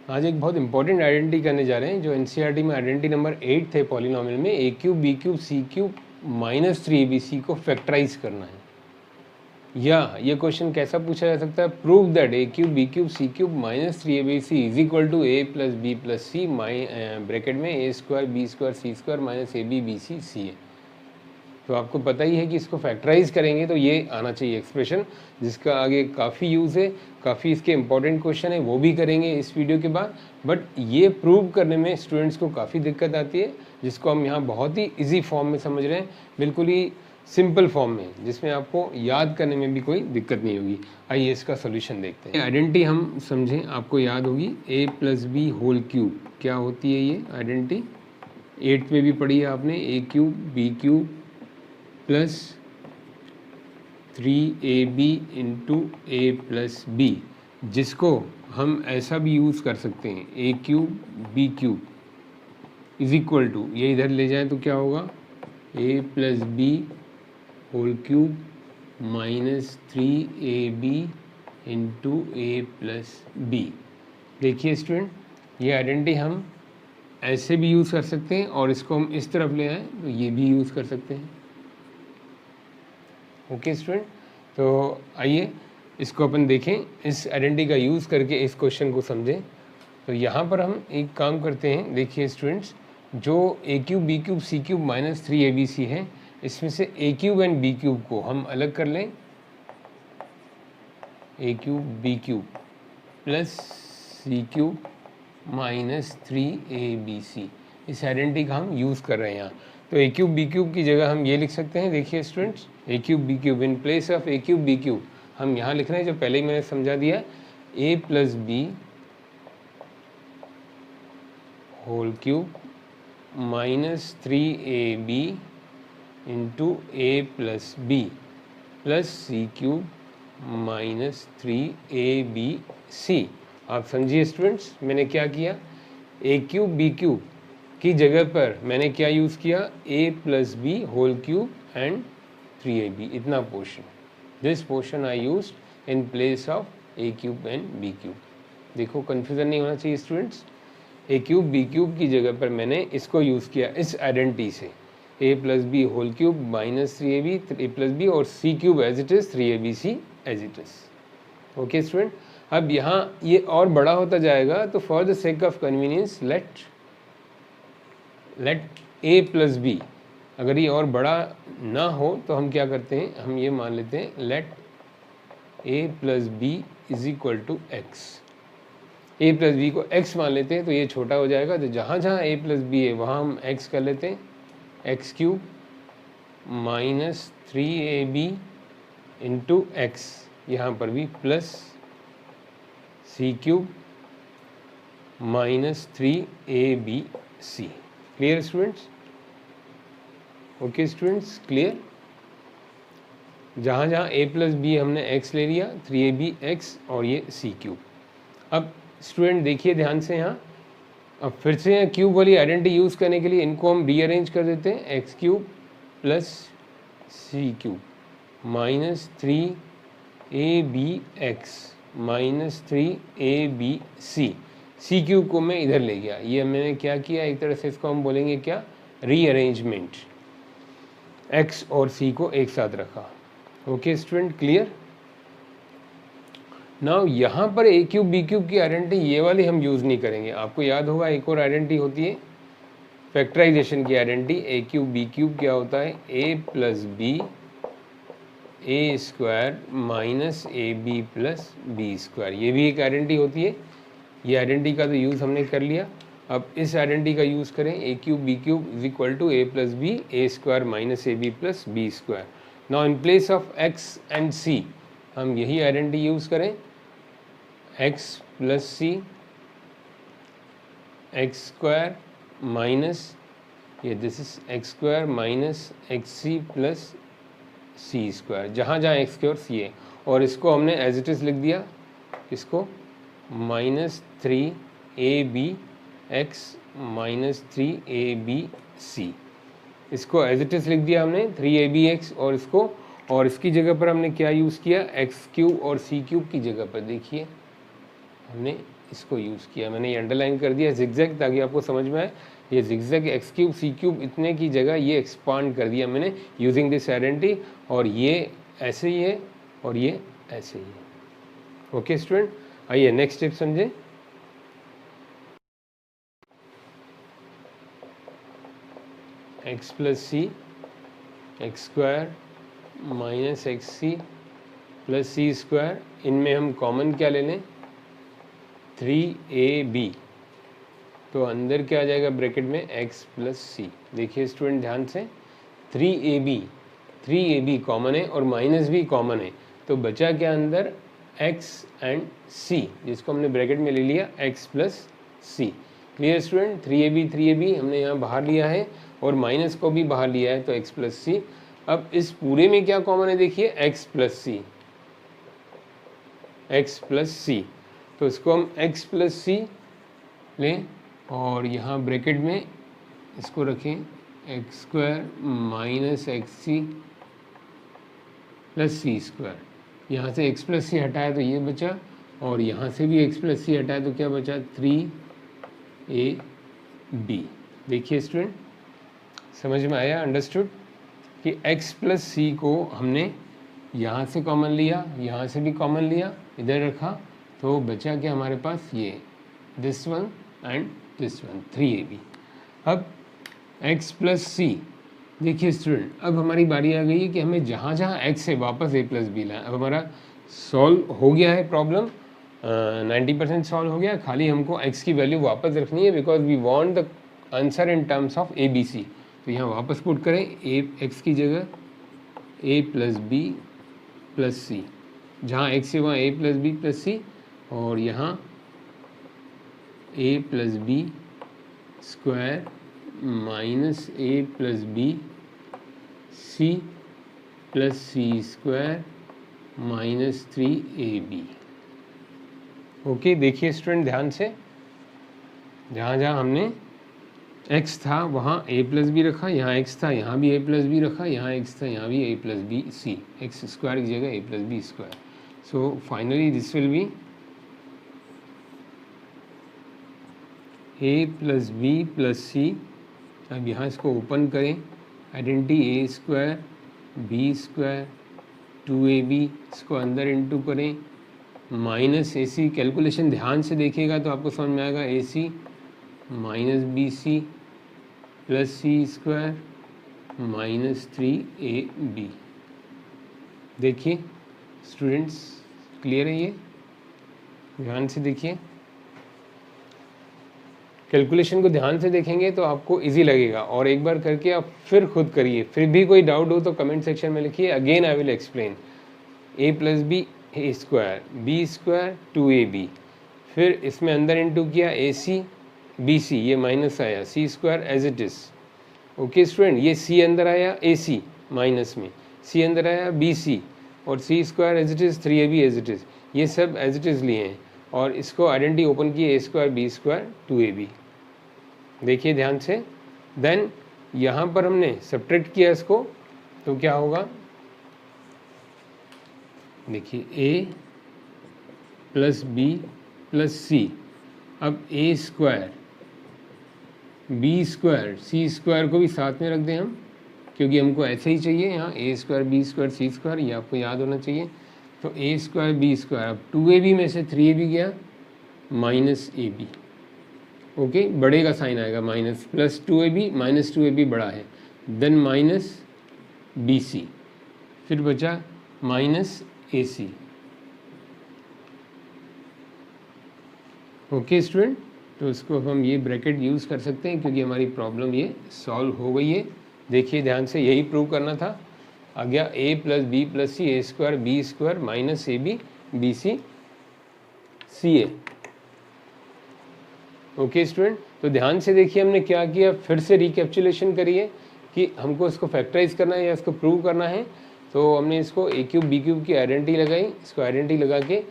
आज एक बहुत इंपॉर्टेंट आइडेंटिटी करने जा रहे हैं जो एनसीईआरटी में आइडेंटिटी नंबर 8 थे पॉलिनोमियल में ए क्यूब बी क्यूब सी क्यूब माइनस 3abc को फैक्टराइज करना है। या ये क्वेश्चन कैसा पूछा जा सकता है, prove that A cube B cube C cube minus 3abc is equal to A plus B plus C bracket में A square B square C square minus A B B C C है। तो आपको पता ही है कि इसको factorise करेंगे तो ये आना चाहिए एक्सप्रेशन, जिसका आगे काफ़ी यूज़ है, काफ़ी इसके इंपॉर्टेंट क्वेश्चन है, वो भी करेंगे इस वीडियो के बाद। बट ये प्रूव करने में स्टूडेंट्स को काफ़ी दिक्कत आती है, जिसको हम यहाँ बहुत ही इजी फॉर्म में समझ रहे हैं, बिल्कुल ही सिंपल फॉर्म में, जिसमें आपको याद करने में भी कोई दिक्कत नहीं होगी। आइए इसका सोल्यूशन देखते हैं। आइडेंटिटी हम समझें, आपको याद होगी ए प्लस बी होल क्यूब क्या होती है ये आइडेंटिटी, 8 में भी पढ़ी है आपने, A cube B cube plus 3ab into A plus B, जिसको हम ऐसा भी यूज़ कर सकते हैं, A cube B cube is equal to, ये इधर ले जाएं तो क्या होगा, A plus B whole cube minus 3ab into A plus B. देखिए स्टूडेंट, ये आइडेंटिटी हम ऐसे भी यूज़ कर सकते हैं और इसको हम इस तरफ ले आएँ तो ये भी यूज़ कर सकते हैं। ओके स्टूडेंट, तो आइए इसको अपन देखें, इस आइडेंटिटी का यूज़ करके इस क्वेश्चन को समझें। तो यहाँ पर हम एक काम करते हैं, देखिए स्टूडेंट्स, जो ए क्यूब बी क्यूब सी क्यूब माइनस 3abc है, इसमें से ए क्यूब एंड बी क्यूब को हम अलग कर लें, ए क्यूब बी क्यूब प्लस सी क्यूब माइनस 3abc, इस आइडेंटिटी का हम यूज़ कर रहे हैं यहाँ। तो ए क्यूब बी क्यूब की जगह हम ये लिख सकते हैं, देखिए students, A cube B cube in place of A cube B cube हम यहाँ लिख रहे हैं जो पहले ही मैंने समझा दिया, A plus B whole cube minus 3ab into A plus B plus C cube minus 3abc। आप समझिए स्टूडेंट्स, मैंने क्या किया, ए क्यूब बी क्यूब की जगह पर मैंने क्या यूज़ किया, A plus B whole cube and 3ab, इतना portion, this portion I use in place of A cube and B cube. देखो कन्फ्यूज़न नहीं होना चाहिए स्टूडेंट्स, ए क्यूब बी क्यूब की जगह पर मैंने इसको यूज़ किया इस आइडेंटिटी से, A plus B whole cube minus 3ab A plus B और C cube as it is 3abc as it is. Okay student, अब यहाँ ये और बड़ा होता जाएगा, तो for the sake of convenience let A plus B, अगर ये और बड़ा ना हो तो हम क्या करते हैं, हम ये मान लेते हैं let A plus b is equal to x, a plus B को x मान लेते हैं तो ये छोटा हो जाएगा, तो जहाँ जहाँ a प्लस बी है वहाँ हम x कर लेते हैं, X cube minus 3ab into X, यहाँ पर भी प्लस सी cube minus 3abc। Clear students? Okay students, clear? जहाँ जहाँ a प्लस बी हमने x ले लिया, 3abx और ये सी क्यूब। अब स्टूडेंट देखिए ध्यान से यहाँ, अब फिर से यहाँ क्यूब वाली आइडेंटिटी यूज़ करने के लिए इनको हम रीअरेंज कर देते हैं, एक्स क्यूब प्लस सी cube minus 3abx minus 3abc, C cube को मैं इधर ले गया, ये मैंने क्या किया, एक तरह से इसको हम बोलेंगे क्या, रीअरेंजमेंट, x और c को एक साथ रखा। Okay student, clear? नाउ यहाँ पर ए क्यूब बी क्यूब की आइडेंटिटी ये वाली हम यूज़ नहीं करेंगे। आपको याद होगा एक और आइडेंटिटी होती है फैक्टराइजेशन की identity, A cube B cube क्या होता है, A plus B A square minus A B plus B square, ये भी एक आइडेंटिटी होती है। ये आइडेंटिटी का तो यूज़ हमने कर लिया, अब इस आइडेंटिटी का यूज़ करें, A cube B cube is equal to A plus B A square minus A B plus B square. Now in place of X and C हम यही आइडेंटिटी यूज़ करें, एक्स प्लस सी x square minus ये this is X square minus X C plus C square, जहाँ जहाँ x के और सी है, और इसको हमने एज इट इज़ लिख दिया, इसको minus 3ab x minus 3abc, इसको एज इट इज़ लिख दिया हमने 3abx, और इसको और इसकी जगह पर हमने क्या यूज़ किया, एक्स क्यूब और सी क्यूब की जगह पर देखिए हमने इसको यूज़ किया, मैंने ये अंडरलाइन कर दिया जिगजैग ताकि आपको समझ में आए। ये जिगजैग एक्स क्यूब सी क्यूब इतने की जगह ये एक्सपांड कर दिया मैंने यूजिंग दिस आइडेंटिटी, और ये ऐसे ही है और ये ऐसे ही है। ओके स्टूडेंट, आइए नेक्स्ट स्टेप समझें। एक्स प्लस सी x square minus X C plus सी स्क्वायर, इनमें हम कॉमन क्या ले लें 3ab, तो अंदर क्या आ जाएगा ब्रैकेट में x प्लस सी। देखिए स्टूडेंट ध्यान से 3ab कॉमन है और माइनस भी कॉमन है, तो बचा क्या अंदर x एंड c, जिसको हमने ब्रैकेट में ले लिया x प्लस सी। क्लियर स्टूडेंट, 3ab हमने यहाँ बाहर लिया है और माइनस को भी बाहर लिया है, तो x प्लस सी। अब इस पूरे में क्या कॉमन है देखिए x प्लस सी, x प्लस सी, तो इसको हम x प्लस सी लें और यहाँ ब्रैकेट में इसको रखें X square minus X C plus सी स्क्वायर। यहाँ से x प्लस सी हटाया तो ये बचा, और यहाँ से भी x प्लस सी हटाया तो क्या बचा 3ab। देखिए स्टूडेंट समझ में आया, अंडरस्टूड, कि x प्लस सी को हमने यहाँ से कॉमन लिया, यहाँ से भी कॉमन लिया, इधर रखा, तो बचा क्या हमारे पास ये this one and this one 3ab। अब x प्लस सी, देखिए स्टूडेंट अब हमारी बारी आ गई है कि हमें जहाँ जहाँ x है वापस a प्लस बी लाए। अब हमारा सॉल्व हो गया है प्रॉब्लम, 90% सॉल्व हो गया, खाली हमको x की वैल्यू वापस रखनी है because we want the answer in terms of a b c. तो यहाँ वापस पुट करें x की जगह a plus B plus c, जहाँ x है वहाँ a plus B plus c, और यहाँ a plus B square minus a plus B c plus C square minus 3ab। Okay, देखिए स्टूडेंट ध्यान से, जहाँ जहाँ हमने x था वहाँ a प्लस बी रखा, यहाँ x था यहाँ भी a प्लस बी रखा, यहाँ x था यहाँ भी a plus B C, x square की जगह a plus B square. So finally this will be a plus B plus सी। अब यहाँ इसको ओपन करें, identity a square B square 2ab, इसको अंदर इंटू करें माइनस ए सी, कैलकुलेशन ध्यान से देखिएगा तो आपको समझ में आएगा ए सी माइनस बी सी प्लस सी स्क्वायर माइनस 3ab। देखिए स्टूडेंट्स क्लियर है, ये ध्यान से देखिए, कैलकुलेशन को ध्यान से देखेंगे तो आपको इजी लगेगा, और एक बार करके आप फिर खुद करिए, फिर भी कोई डाउट हो तो कमेंट सेक्शन में लिखिए, again I will explain. a plus B A square B square 2ab, फिर इसमें अंदर इंटू किया ए सी बी सी, ये माइनस आया C square as it is. Okay student, ये सी अंदर आया ए सी माइनस में, सी अंदर आया बी सी, और C square as it is 3ab as it is, ये सब एज इट इज़ लिए हैं, और इसको आइडेंटिटी ओपन किए ए स्क्वायर बी स्क्वायर 2ab। देखिए ध्यान से, देन यहाँ पर हमने सब्ट्रैक्ट किया इसको, तो क्या होगा देखिए a प्लस बी प्लस सी, अब a square B square C square को भी साथ में रख दें हम, क्योंकि हमको ऐसे ही चाहिए, यहाँ a square B square C square, ये आपको याद होना चाहिए। तो a स्क्वायर बी स्क्वायर, अब 2ab में से 3ab गया माइनस ab। ओके, बड़े का साइन आएगा minus, plus 2ab minus 2ab बड़ा है, देन माइनस बी सी, फिर बचा माइनस ए सी। ओके स्टूडेंट, तो इसको हम ये ब्रैकेट यूज़ कर सकते हैं क्योंकि हमारी प्रॉब्लम ये सॉल्व हो गई है। देखिए ध्यान से, यही प्रूव करना था, आ गया a plus B plus c a square B square minus A B B C c a. Okay student, तो ध्यान से देखिए हमने क्या किया, फिर से रिकैप्चुलेशन करिए कि हमको इसको फैक्टराइज करना है या इसको प्रूव करना है। तो हमने इसको a क्यूब बी क्यूब की आइडेंटिटी लगाई, इसको आइडेंटिटी लगा के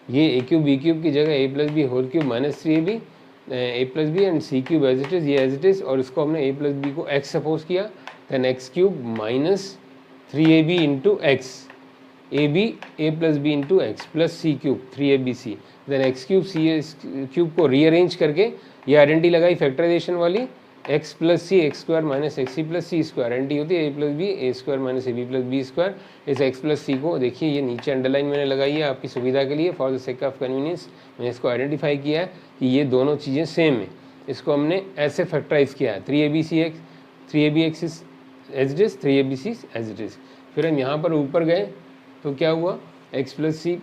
ये a क्यूब बी क्यूब की जगह a plus B whole cube minus 3ab a plus B and c cube as it is, ये एज इट इज़, और इसको हमने a प्लस बी को x सपोज किया, then x cube minus 3ab into x, a b a plus b into x plus C cube 3abc, then x cube C cube को rearrange करके ये identity लगाई factorization वाली, x plus सी x square minus X C plus सी square, identity होती है A plus B A square minus A B plus B square. इस X plus C को देखिए ये नीचे अंडरलाइन मैंने लगाई है आपकी सुविधा के लिए, for the sake of convenience मैंने इसको आइडेंटिफाई किया है कि ये दोनों चीज़ें सेम है। इसको हमने ऐसे फैक्टराइज किया है, 3abc x 3abx as it is 3abc as it is. फिर हम यहाँ पर ऊपर गए तो क्या हुआ, x plus c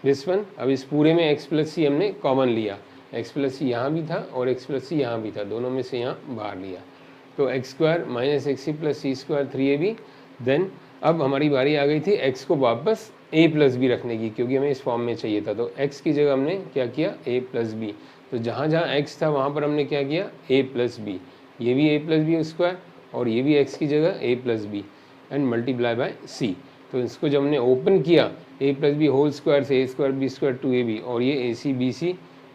this one, अब इस पूरे में एक्स प्लस सी हमने कॉमन लिया, एक्स प्लस सी यहाँ भी था और एक्स प्लस सी यहाँ भी था, दोनों में से यहाँ बाहर लिया, तो X square minus X C plus सी स्क्वायर 3ab। देन अब हमारी बारी आ गई थी एक्स को वापस a प्लस बी रखने की, क्योंकि हमें इस फॉर्म में चाहिए था, तो x की जगह हमने क्या किया a प्लस बी, तो जहाँ जहाँ x था वहाँ पर हमने क्या किया a प्लस बी, ये भी a प्लस बी स्क्वायर और ये भी x की जगह a plus B and multiply by c। तो इसको जब हमने ओपन किया a plus B whole square से a square B square 2ab और ये ac bc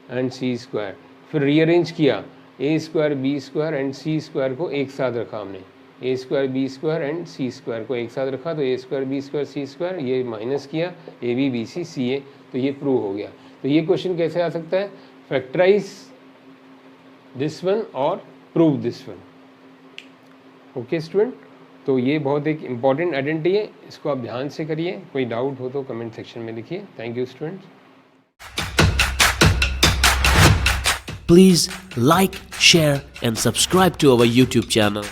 and c square, फिर रीअरेंज किया a square B square and c square को एक साथ रखा हमने, A square B square and C square को एक साथ रखा, तो A square B square C square ये माइनस किया A B B C c ए, तो ये प्रूव हो गया। तो ये क्वेश्चन कैसे आ सकता है, फैक्टराइज दिस वन और prove this one. Okay student, तो ये बहुत एक इम्पॉर्टेंट आइडेंटिटी है, इसको आप ध्यान से करिए, कोई डाउट हो तो कमेंट सेक्शन में लिखिए। Thank you students. Please like, share and subscribe to our YouTube channel.